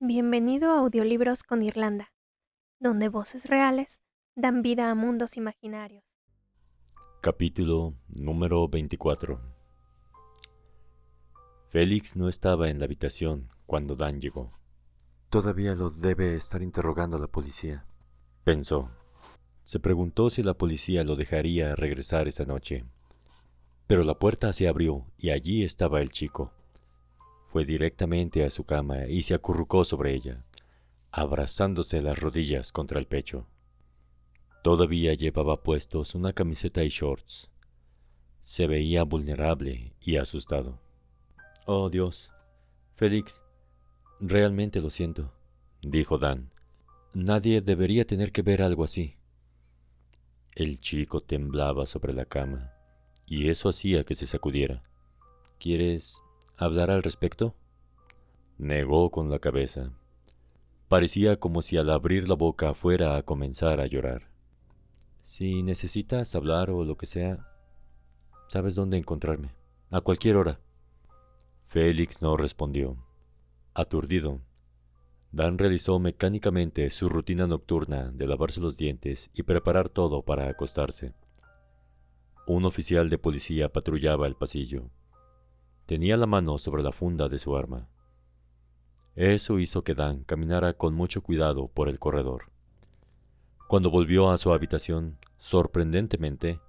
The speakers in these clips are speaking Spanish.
Bienvenido a Audiolibros con Irlanda, donde voces reales dan vida a mundos imaginarios. Capítulo número 24. Félix no estaba en la habitación cuando Dan llegó. Todavía lo debe estar interrogando la policía, Pensó. Se preguntó si la policía lo dejaría regresar esa noche. Pero la puerta se abrió y allí estaba el chico. Fue directamente a su cama y se acurrucó sobre ella, abrazándose las rodillas contra el pecho. Todavía llevaba puestos una camiseta y shorts. Se veía vulnerable y asustado. «Oh, Dios. Félix, realmente lo siento», dijo Dan. «Nadie debería tener que ver algo así». El chico temblaba sobre la cama, y eso hacía que se sacudiera. «¿Quieres hablar al respecto?», negó con la cabeza. Parecía como si al abrir la boca fuera a comenzar a llorar. «Si necesitas hablar o lo que sea, sabes dónde encontrarme, a cualquier hora». Félix no respondió. Aturdido, Dan realizó mecánicamente su rutina nocturna de lavarse los dientes y preparar todo para acostarse. Un oficial de policía patrullaba el pasillo. Tenía la mano sobre la funda de su arma. Eso hizo que Dan caminara con mucho cuidado por el corredor. Cuando volvió a su habitación, sorprendentemente,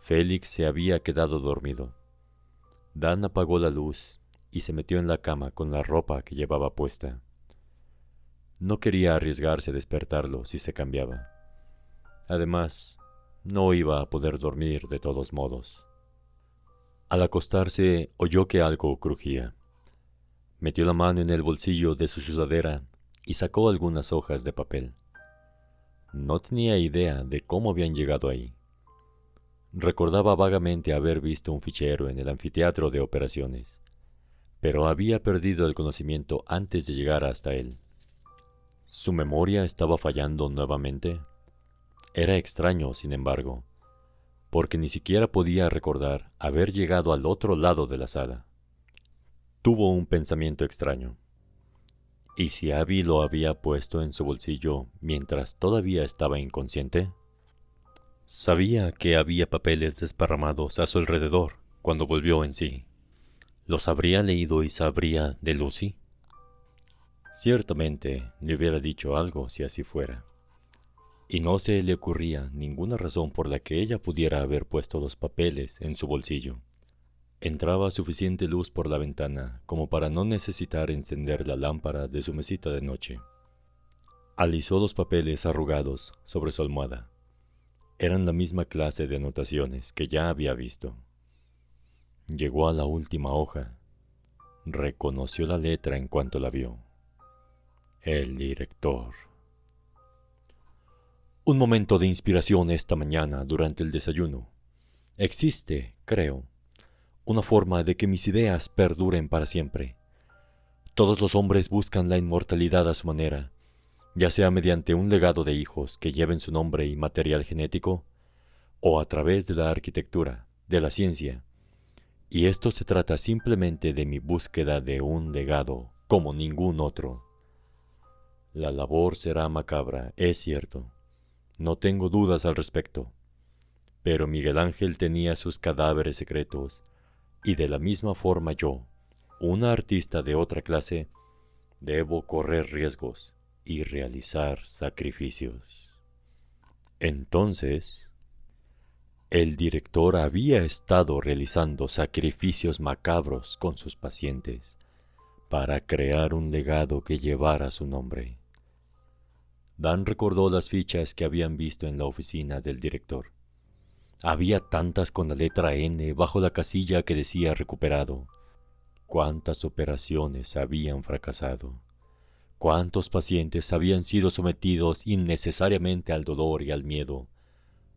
Félix se había quedado dormido. Dan apagó la luz y se metió en la cama con la ropa que llevaba puesta. No quería arriesgarse a despertarlo si se cambiaba. Además, no iba a poder dormir de todos modos. Al acostarse, oyó que algo crujía. Metió la mano en el bolsillo de su sudadera y sacó algunas hojas de papel. No tenía idea de cómo habían llegado ahí. Recordaba vagamente haber visto un fichero en el anfiteatro de operaciones, pero había perdido el conocimiento antes de llegar hasta él. ¿Su memoria estaba fallando nuevamente? Era extraño, sin embargo, porque ni siquiera podía recordar haber llegado al otro lado de la sala. Tuvo un pensamiento extraño. ¿Y si Abby lo había puesto en su bolsillo mientras todavía estaba inconsciente? Sabía que había papeles desparramados a su alrededor cuando volvió en sí. ¿Los habría leído y sabría de Lucy? Ciertamente le hubiera dicho algo si así fuera. Y no se le ocurría ninguna razón por la que ella pudiera haber puesto los papeles en su bolsillo. Entraba suficiente luz por la ventana como para no necesitar encender la lámpara de su mesita de noche. Alisó los papeles arrugados sobre su almohada. Eran la misma clase de anotaciones que ya había visto. Llegó a la última hoja. Reconoció la letra en cuanto la vio. El director. Un momento de inspiración esta mañana durante el desayuno. Existe, creo, una forma de que mis ideas perduren para siempre. Todos los hombres buscan la inmortalidad a su manera, ya sea mediante un legado de hijos que lleven su nombre y material genético, o a través de la arquitectura, de la ciencia. Y esto se trata simplemente de mi búsqueda de un legado como ningún otro. La labor será macabra, es cierto. No tengo dudas al respecto. Pero Miguel Ángel tenía sus cadáveres secretos, y de la misma forma yo, una artista de otra clase, debo correr riesgos y realizar sacrificios. Entonces, el director había estado realizando sacrificios macabros con sus pacientes para crear un legado que llevara su nombre. Dan recordó las fichas que habían visto en la oficina del director. Había tantas con la letra N bajo la casilla que decía recuperado. ¿Cuántas operaciones habían fracasado? ¿Cuántos pacientes habían sido sometidos innecesariamente al dolor y al miedo?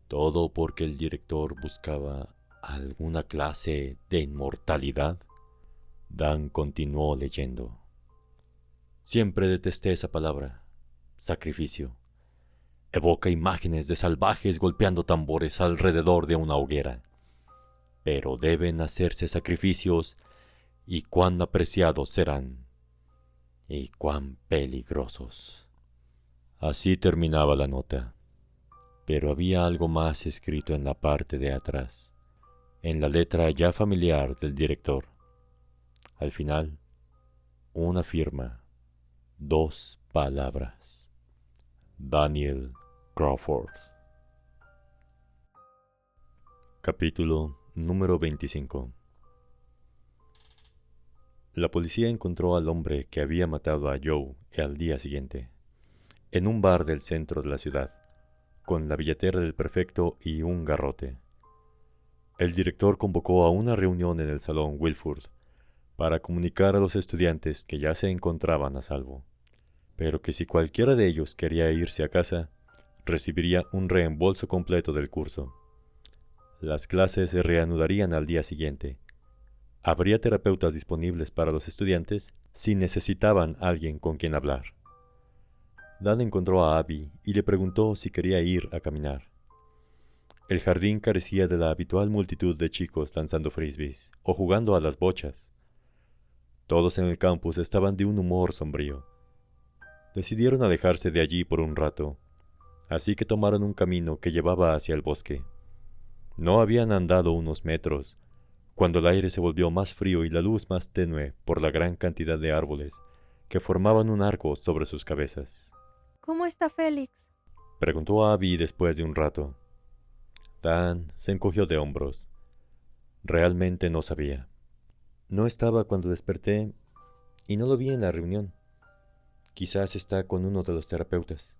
Todo porque el director buscaba alguna clase de inmortalidad. Dan continuó leyendo. Siempre detesté esa palabra. Sacrificio. Evoca imágenes de salvajes golpeando tambores alrededor de una hoguera. Pero deben hacerse sacrificios, y cuán apreciados serán. y cuán peligrosos. Así terminaba la nota, pero había algo más escrito en la parte de atrás, en la letra ya familiar del director. Al final, una firma, 2 palabras: Daniel Crawford. Capítulo número 25. La policía encontró al hombre que había matado a Joe al día siguiente, en un bar del centro de la ciudad, con la billetera del prefecto y un garrote. El director convocó a una reunión en el salón Wilford para comunicar a los estudiantes que ya se encontraban a salvo, pero que si cualquiera de ellos quería irse a casa, recibiría un reembolso completo del curso. Las clases se reanudarían al día siguiente. Habría terapeutas disponibles para los estudiantes si necesitaban alguien con quien hablar. Dan encontró a Abby y le preguntó si quería ir a caminar. El jardín carecía de la habitual multitud de chicos danzando frisbees o jugando a las bochas. Todos en el campus estaban de un humor sombrío. Decidieron alejarse de allí por un rato, así que tomaron un camino que llevaba hacia el bosque. No habían andado unos metros cuando el aire se volvió más frío y la luz más tenue por la gran cantidad de árboles que formaban un arco sobre sus cabezas. ¿Cómo está Félix? Preguntó Abby después de un rato. Dan se encogió de hombros. Realmente no sabía. No estaba cuando desperté y no lo vi en la reunión. Quizás está con uno de los terapeutas.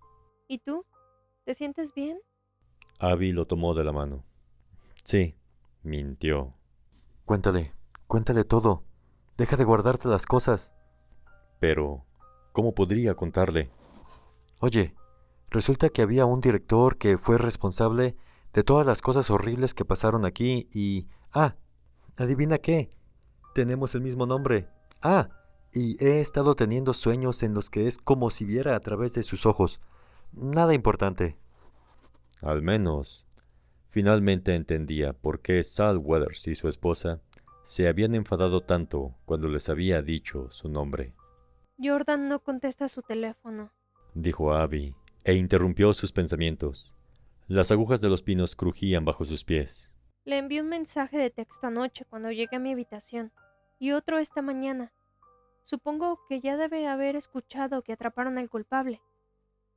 ¿Y tú? ¿Te sientes bien? Abby lo tomó de la mano. Sí, mintió. Cuéntale todo. Deja de guardarte las cosas. Pero, ¿cómo podría contarle? Oye, resulta que había un director que fue responsable de todas las cosas horribles que pasaron aquí y... ¿adivina qué? Tenemos el mismo nombre. Y he estado teniendo sueños en los que es como si viera a través de sus ojos. Nada importante. Al menos, finalmente entendía por qué Sal Weathers y su esposa se habían enfadado tanto cuando les había dicho su nombre. Jordan no contesta su teléfono, Dijo Abby, e interrumpió sus pensamientos. Las agujas de los pinos crujían bajo sus pies. Le envié un mensaje de texto anoche cuando llegué a mi habitación y otro esta mañana. Supongo que ya debe haber escuchado que atraparon al culpable,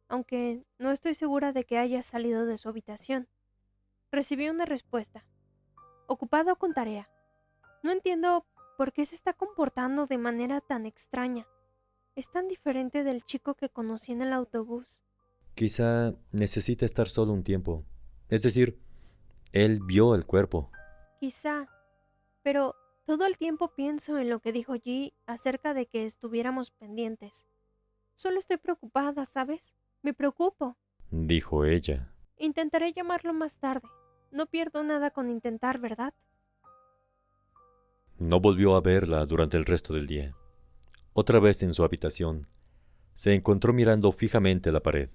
aunque no estoy segura de que haya salido de su habitación. Recibí una respuesta. Ocupado con tarea. No entiendo por qué se está comportando de manera tan extraña. Es tan diferente del chico que conocí en el autobús. Quizá necesita estar solo un tiempo. Es decir, él vio el cuerpo. Quizá, pero todo el tiempo pienso en lo que dijo G acerca de que estuviéramos pendientes. Solo estoy preocupada, ¿sabes? Me preocupo. Dijo ella. Intentaré llamarlo más tarde. No pierdo nada con intentar, ¿verdad? No volvió a verla durante el resto del día. Otra vez en su habitación, se encontró mirando fijamente la pared,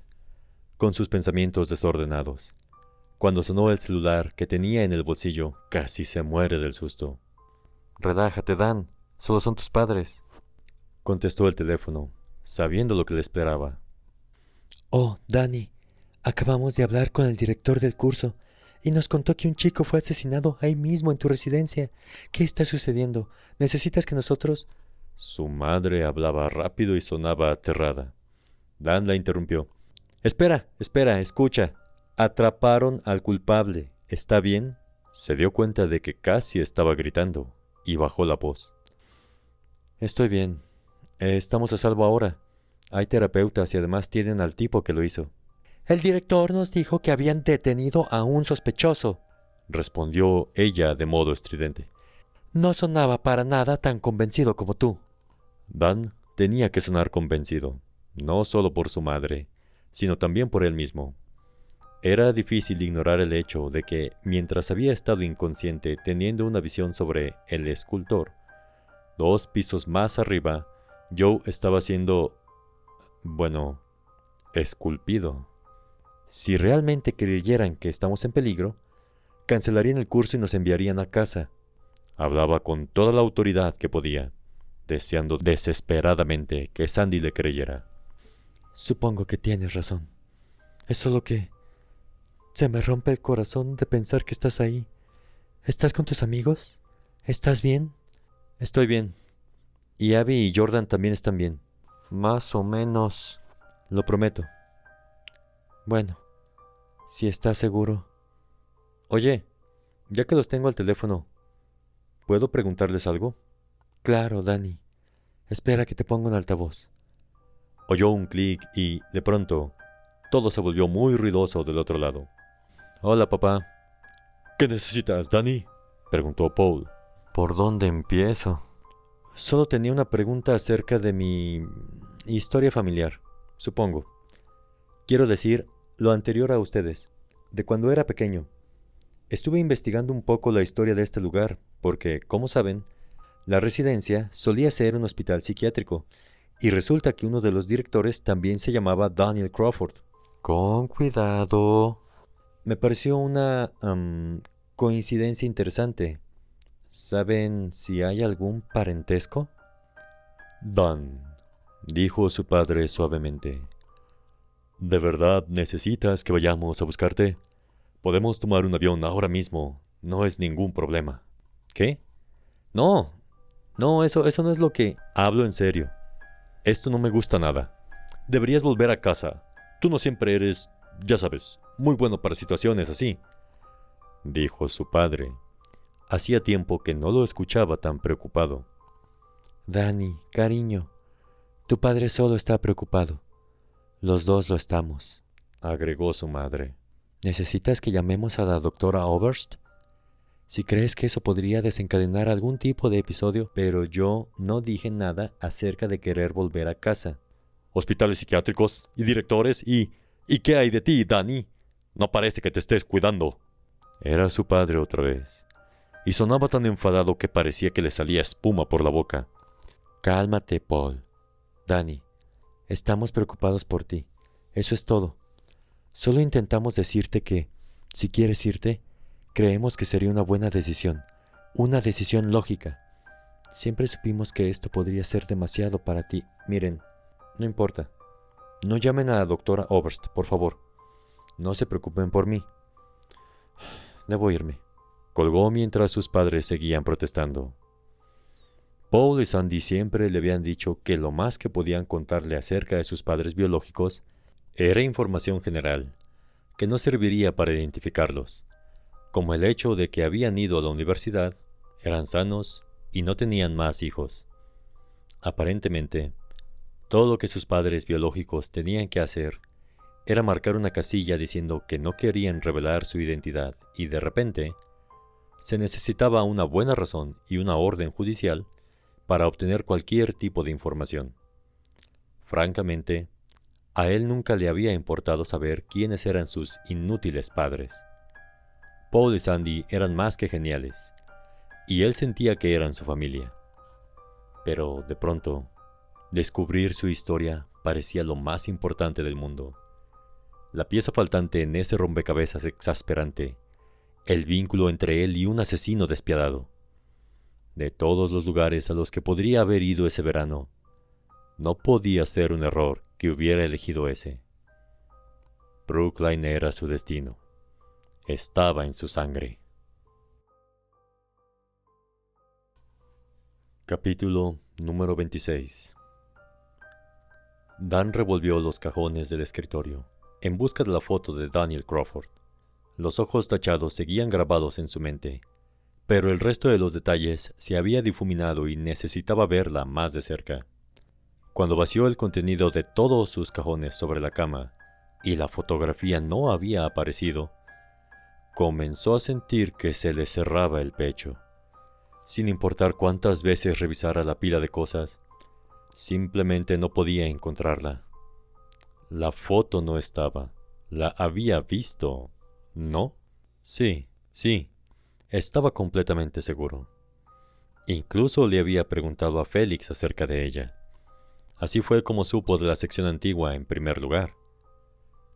con sus pensamientos desordenados. Cuando sonó el celular que tenía en el bolsillo, casi se muere del susto. Relájate, Dan. Solo son tus padres. Contestó el teléfono, sabiendo lo que le esperaba. Oh, Danny, acabamos de hablar con el director del curso y nos contó que un chico fue asesinado ahí mismo en tu residencia. ¿Qué está sucediendo? ¿Necesitas que nosotros...? Su madre hablaba rápido y sonaba aterrada. Dan la interrumpió. Espera, escucha. Atraparon al culpable. ¿Está bien? Se dio cuenta de que casi estaba gritando y bajó la voz. Estoy bien. Estamos a salvo ahora. Hay terapeutas y además tienen al tipo que lo hizo. El director nos dijo que habían detenido a un sospechoso, respondió ella de modo estridente. No sonaba para nada tan convencido como tú. Dan tenía que sonar convencido, no solo por su madre, sino también por él mismo. Era difícil ignorar el hecho de que, mientras había estado inconsciente teniendo una visión sobre el escultor, 2 pisos más arriba, Joe estaba siendo, esculpido. Si realmente creyeran que estamos en peligro, cancelarían el curso y nos enviarían a casa. Hablaba con toda la autoridad que podía. deseando desesperadamente que Sandy le creyera. Supongo que tienes razón. Es solo que se me rompe el corazón de pensar que estás ahí. ¿Estás con tus amigos? ¿Estás bien? Estoy bien. Y Abby y Jordan también están bien. Más o menos. Lo prometo. Bueno, si estás seguro. Oye, ya que los tengo al teléfono, ¿puedo preguntarles algo? Claro, Danny. Espera que te ponga un altavoz. Oyó un clic y, de pronto, todo se volvió muy ruidoso del otro lado. Hola, papá. ¿Qué necesitas, Danny?, preguntó Paul. ¿Por dónde empiezo? Solo tenía una pregunta acerca de mi historia familiar, supongo. Quiero decir, lo anterior a ustedes, de cuando era pequeño. Estuve investigando un poco la historia de este lugar, porque, como saben, la residencia solía ser un hospital psiquiátrico, y resulta que uno de los directores también se llamaba Daniel Crawford. Con cuidado. Me pareció una coincidencia interesante. ¿Saben si hay algún parentesco? Dan, dijo su padre suavemente. ¿De verdad necesitas que vayamos a buscarte? Podemos tomar un avión ahora mismo. No es ningún problema. ¿Qué? No, eso no es lo que... Hablo en serio. Esto no me gusta nada. Deberías volver a casa. Tú no siempre eres, ya sabes, muy bueno para situaciones así, dijo su padre. Hacía tiempo que no lo escuchaba tan preocupado. Danny, cariño, tu padre solo está preocupado. Los dos lo estamos, agregó su madre. ¿Necesitas que llamemos a la doctora Oberst? Si crees que eso podría desencadenar algún tipo de episodio, pero yo no dije nada acerca de querer volver a casa. Hospitales psiquiátricos y directores ¿Y qué hay de ti, Danny? No parece que te estés cuidando. Era su padre otra vez, y sonaba tan enfadado que parecía que le salía espuma por la boca. Cálmate, Paul. Danny, estamos preocupados por ti. Eso es todo. Solo intentamos decirte que, si quieres irte, creemos que sería una buena decisión, una decisión lógica. Siempre supimos que esto podría ser demasiado para ti. Miren, no importa. No llamen a la doctora Oberst, por favor. No se preocupen por mí. Debo irme. Colgó mientras sus padres seguían protestando. Paul y Sandy siempre le habían dicho que lo más que podían contarle acerca de sus padres biológicos era información general, que no serviría para identificarlos, como el hecho de que habían ido a la universidad, eran sanos y no tenían más hijos. Aparentemente, todo lo que sus padres biológicos tenían que hacer era marcar una casilla diciendo que no querían revelar su identidad y de repente se necesitaba una buena razón y una orden judicial para obtener cualquier tipo de información. Francamente, a él nunca le había importado saber quiénes eran sus inútiles padres. Paul y Sandy eran más que geniales, y él sentía que eran su familia. Pero, de pronto, descubrir su historia parecía lo más importante del mundo. La pieza faltante en ese rompecabezas exasperante, el vínculo entre él y un asesino despiadado. De todos los lugares a los que podría haber ido ese verano, no podía ser un error que hubiera elegido ese. Brookline era su destino. Estaba en su sangre. Capítulo número 26. Dan revolvió los cajones del escritorio, en busca de la foto de Daniel Crawford. Los ojos tachados seguían grabados en su mente, pero el resto de los detalles se había difuminado y necesitaba verla más de cerca. Cuando vació el contenido de todos sus cajones sobre la cama y la fotografía no había aparecido, comenzó a sentir que se le cerraba el pecho. Sin importar cuántas veces revisara la pila de cosas, simplemente no podía encontrarla. La foto no estaba. La había visto, ¿no? Sí, estaba completamente seguro. Incluso le había preguntado a Félix acerca de ella. Así fue como supo de la sección antigua en primer lugar.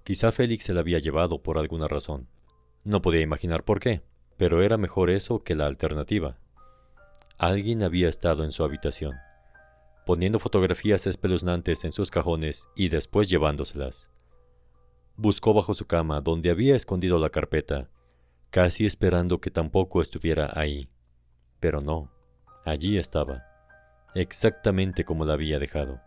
Quizá Félix se la había llevado por alguna razón. No podía imaginar por qué, pero era mejor eso que la alternativa. Alguien había estado en su habitación. poniendo fotografías espeluznantes en sus cajones y después llevándoselas. Buscó bajo su cama, donde había escondido la carpeta, casi esperando que tampoco estuviera ahí. Pero no, allí estaba, exactamente como la había dejado.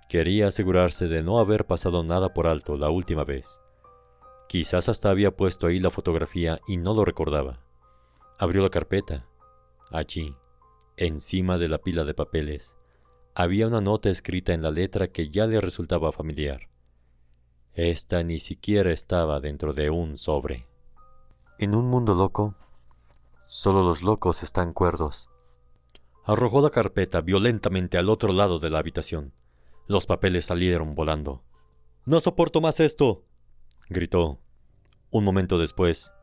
Quería asegurarse de no haber pasado nada por alto la última vez. Quizás hasta había puesto ahí la fotografía y no lo recordaba. Abrió la carpeta. Allí, encima de la pila de papeles, había una nota escrita en la letra que ya le resultaba familiar. Esta ni siquiera estaba dentro de un sobre. En un mundo loco, solo los locos están cuerdos. Arrojó la carpeta violentamente al otro lado de la habitación. Los papeles salieron volando. «¡No soporto más esto!», gritó. Un momento después,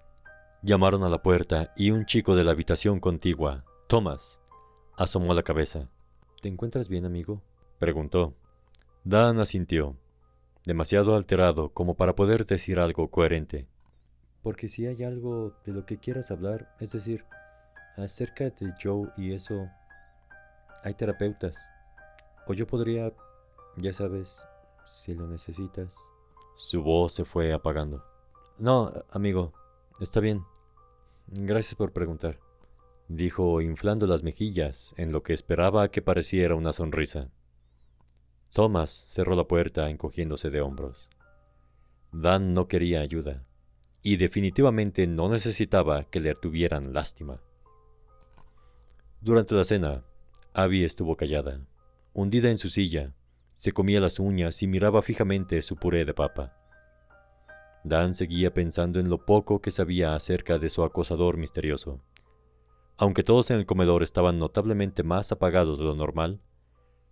llamaron a la puerta y un chico de la habitación contigua, Thomas, asomó la cabeza. «¿Te encuentras bien, amigo?», preguntó. Dan asintió, demasiado alterado como para poder decir algo coherente. «Porque si hay algo de lo que quieras hablar, es decir, acerca de Joe y eso, hay terapeutas. O yo podría, ya sabes, si lo necesitas». Su voz se fue apagando. «No, amigo, está bien. Gracias por preguntar», dijo inflando las mejillas en lo que esperaba que pareciera una sonrisa. Thomas cerró la puerta encogiéndose de hombros. Dan no quería ayuda, y definitivamente no necesitaba que le tuvieran lástima. Durante la cena, Abby estuvo callada, hundida en su silla, se comía las uñas y miraba fijamente su puré de papa. Dan seguía pensando en lo poco que sabía acerca de su acosador misterioso. Aunque todos en el comedor estaban notablemente más apagados de lo normal,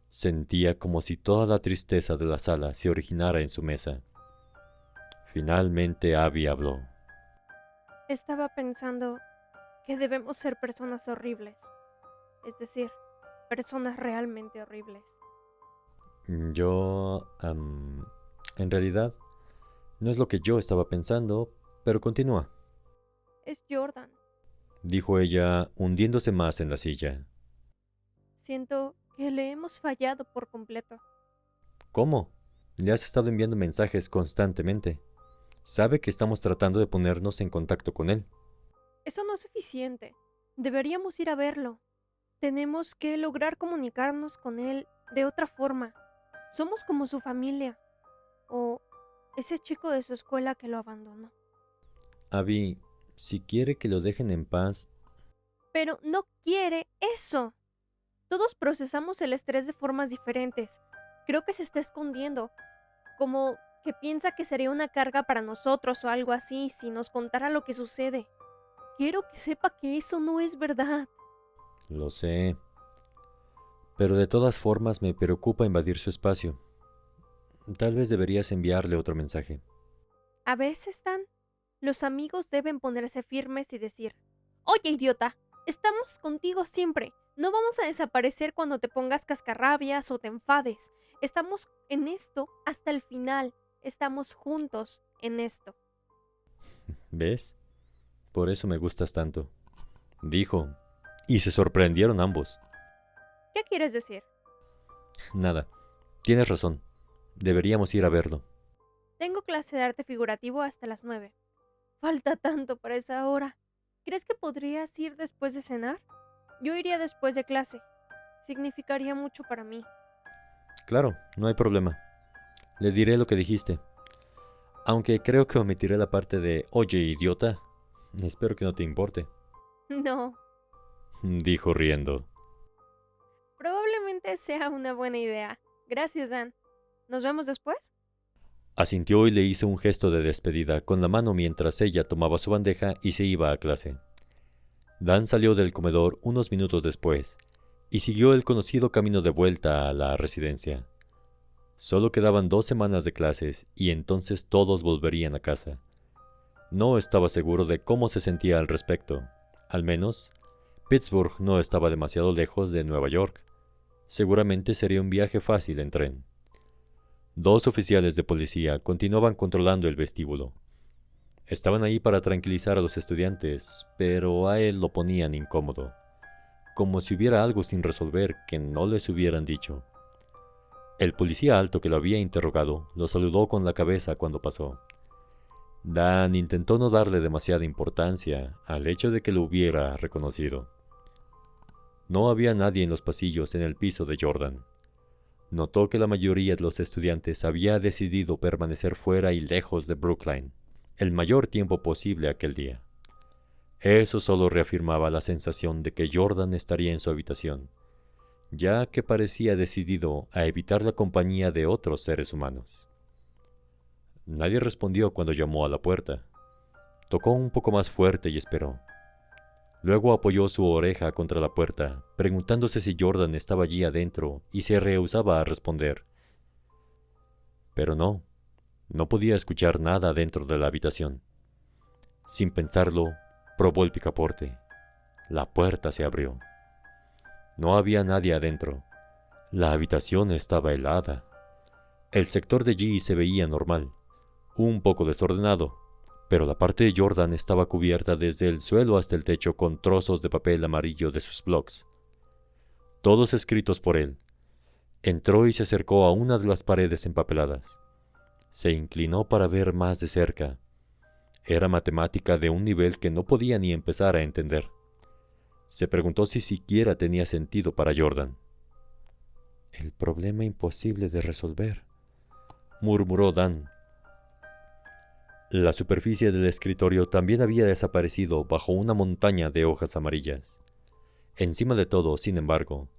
sentía como si toda la tristeza de la sala se originara en su mesa. Finalmente Abby habló. Estaba pensando que debemos ser personas horribles. Es decir, personas realmente horribles. En realidad, no es lo que yo estaba pensando, pero continúa, Es Jordan. dijo ella, hundiéndose más en la silla. Siento que le hemos fallado por completo. ¿Cómo? Le has estado enviando mensajes constantemente. Sabe que estamos tratando de ponernos en contacto con él. Eso no es suficiente. Deberíamos ir a verlo. Tenemos que lograr comunicarnos con él de otra forma. Somos como su familia. O ese chico de su escuela que lo abandonó. Abby, si quiere que lo dejen en paz... Pero no quiere eso. Todos procesamos el estrés de formas diferentes. Creo que se está escondiendo. Como que piensa que sería una carga para nosotros o algo así si nos contara lo que sucede. Quiero que sepa que eso no es verdad. Lo sé. Pero de todas formas me preocupa invadir su espacio. Tal vez deberías enviarle otro mensaje. A veces, Dan, los amigos deben ponerse firmes y decir: «Oye, idiota, estamos contigo siempre. No vamos a desaparecer cuando te pongas cascarrabias o te enfades. Estamos en esto hasta el final. Estamos juntos en esto». ¿Ves? Por eso me gustas tanto, dijo, y se sorprendieron ambos. ¿Qué quieres decir? Nada, tienes razón. Deberíamos ir a verlo. Tengo clase de arte figurativo hasta las 9. Falta tanto para esa hora. ¿Crees que podrías ir después de cenar? Yo iría después de clase. Significaría mucho para mí. Claro, no hay problema. Le diré lo que dijiste. Aunque creo que omitiré la parte de «Oye, idiota». Espero que no te importe, No, dijo riendo. probablemente sea una buena idea. Gracias, Dan. ¿Nos vemos después? Asintió y le hizo un gesto de despedida con la mano mientras ella tomaba su bandeja y se iba a clase. Dan salió del comedor unos minutos después y siguió el conocido camino de vuelta a la residencia. Solo quedaban 2 semanas de clases y entonces todos volverían a casa. No estaba seguro de cómo se sentía al respecto. Al menos, Pittsburgh no estaba demasiado lejos de Nueva York. Seguramente sería un viaje fácil en tren. 2 oficiales de policía continuaban controlando el vestíbulo. Estaban ahí para tranquilizar a los estudiantes, pero a él lo ponían incómodo. como si hubiera algo sin resolver que no les hubieran dicho. El policía alto que lo había interrogado lo saludó con la cabeza cuando pasó. Dan intentó no darle demasiada importancia al hecho de que lo hubiera reconocido. No había nadie en los pasillos en el piso de Jordan. Notó que la mayoría de los estudiantes había decidido permanecer fuera y lejos de Brookline el mayor tiempo posible aquel día. Eso solo reafirmaba la sensación de que Jordan estaría en su habitación, ya que parecía decidido a evitar la compañía de otros seres humanos. Nadie respondió cuando llamó a la puerta. Tocó un poco más fuerte y esperó. Luego apoyó su oreja contra la puerta, preguntándose si Jordan estaba allí adentro y se rehusaba a responder. Pero no podía escuchar nada dentro de la habitación. Sin pensarlo, probó el picaporte. La puerta se abrió. No había nadie adentro. La habitación estaba helada. El sector de G se veía normal, un poco desordenado, pero la parte de Jordan estaba cubierta desde el suelo hasta el techo con trozos de papel amarillo de sus blogs, todos escritos por él. Entró y se acercó a una de las paredes empapeladas. Se inclinó para ver más de cerca. Era matemática de un nivel que no podía ni empezar a entender. Se preguntó si siquiera tenía sentido para Jordan. «El problema imposible de resolver», murmuró Dan. La superficie del escritorio también había desaparecido bajo una montaña de hojas amarillas. Encima de todo, sin embargo,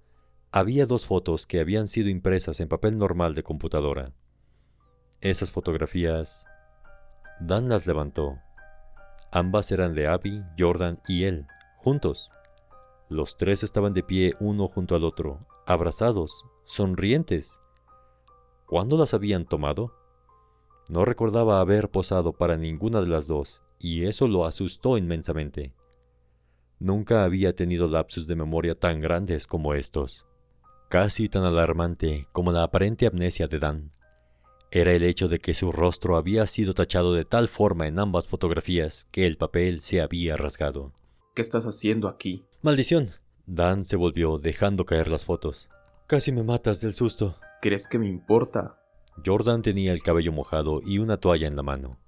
había 2 fotos que habían sido impresas en papel normal de computadora. Esas fotografías... Dan las levantó. Ambas eran de Abby, Jordan y él, juntos. Los 3 estaban de pie uno junto al otro, abrazados, sonrientes. ¿Cuándo las habían tomado? No recordaba haber posado para ninguna de las 2, y eso lo asustó inmensamente. Nunca había tenido lapsus de memoria tan grandes como estos. Casi tan alarmante como la aparente amnesia de Dan era el hecho de que su rostro había sido tachado de tal forma en ambas fotografías que el papel se había rasgado. ¿Qué estás haciendo aquí? ¡Maldición! Dan se volvió, dejando caer las fotos. «Casi me matas del susto». ¿Crees que me importa? Jordan tenía el cabello mojado y una toalla en la mano.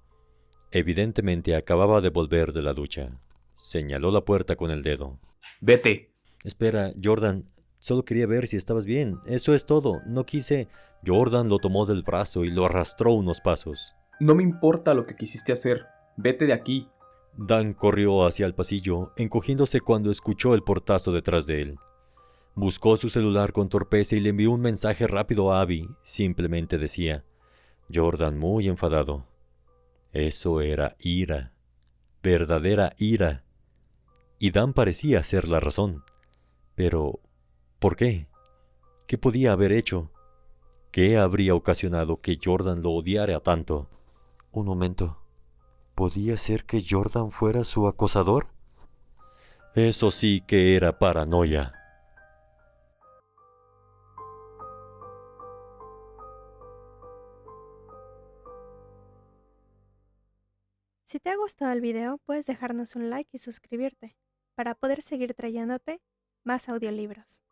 Evidentemente acababa de volver de la ducha. Señaló la puerta con el dedo. ¡Vete! «Espera, Jordan. Solo quería ver si estabas bien. Eso es todo. No quise...» Jordan lo tomó del brazo y lo arrastró unos pasos. No me importa lo que quisiste hacer. Vete de aquí. Dan corrió hacia el pasillo, encogiéndose cuando escuchó el portazo detrás de él. Buscó su celular con torpeza y le envió un mensaje rápido a Abby. Simplemente decía: «Jordan muy enfadado». Eso era ira. Verdadera ira. Y Dan parecía ser la razón. Pero, ¿por qué? ¿Qué podía haber hecho? ¿Qué habría ocasionado que Jordan lo odiara tanto? Un momento. ¿Podía ser que Jordan fuera su acosador? Eso sí que era paranoia. Si te ha gustado el video, puedes dejarnos un like y suscribirte para poder seguir trayéndote más audiolibros.